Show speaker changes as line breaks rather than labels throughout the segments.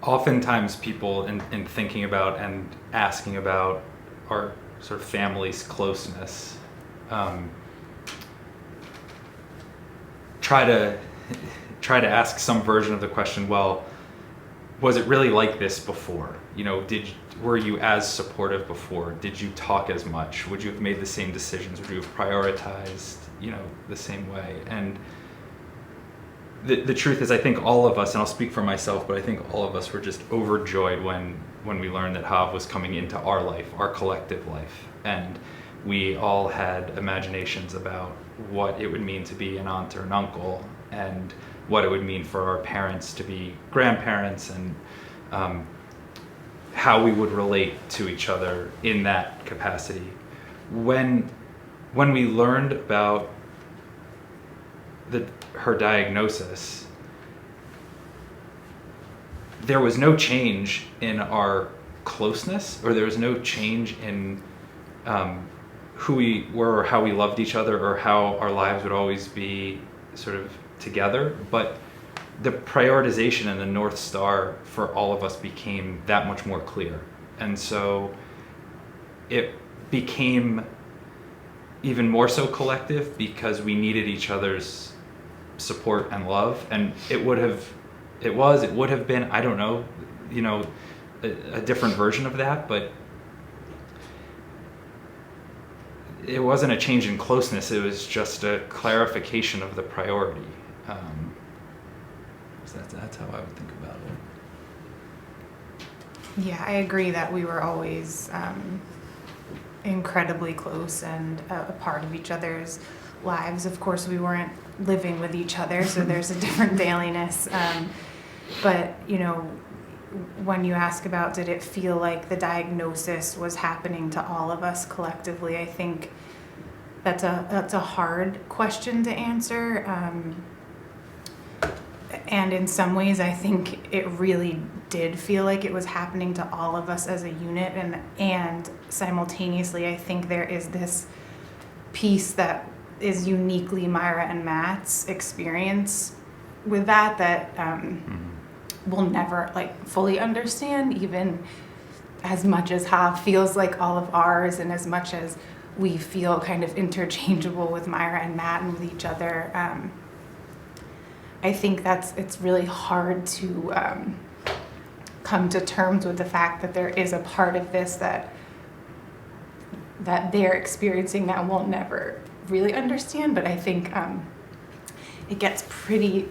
oftentimes people in thinking about and asking about our sort of family's closeness, try to ask some version of the question, well, was it really like this before? You know, were you as supportive before? Did you talk as much? Would you have made the same decisions? Would you have prioritized, the same way? And the truth is, I think all of us, and I'll speak for myself, but I think all of us were just overjoyed when we learned that Hav was coming into our life, our collective life. And we all had imaginations about what it would mean to be an aunt or an uncle, and what it would mean for our parents to be grandparents, and how we would relate to each other in that capacity. When we learned about her diagnosis, there was no change in our closeness, or there was no change in who we were or how we loved each other or how our lives would always be sort of together, but the prioritization and the North Star for all of us became that much more clear. And so it became even more so collective because we needed each other's support and love. And it would have been, I don't know, a different version of that, but it wasn't a change in closeness, it was just a clarification of the priority. So that's how I would think about it.
Yeah, I agree that we were always incredibly close and a part of each other's lives. Of course, we weren't living with each other, so there's a different dailiness. But, when you ask about did it feel like the diagnosis was happening to all of us collectively, I think that's a hard question to answer. And in some ways, I think it really did feel like it was happening to all of us as a unit. And simultaneously, I think there is this piece that is uniquely Myra and Matt's experience with that we'll never fully understand, even as much as Hav feels like all of ours, and as much as we feel kind of interchangeable with Myra and Matt and with each other. I think it's really hard to come to terms with the fact that there is a part of this that they're experiencing that we'll never really understand. But I think it gets pretty,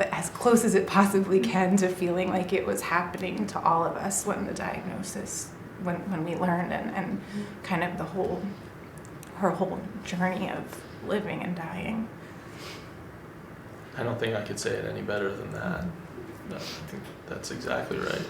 as close as it possibly can, to feeling like it was happening to all of us when the diagnosis, when we learned, and kind of her whole journey of living and dying.
I don't think I could say it any better than that. No, I think that's exactly right.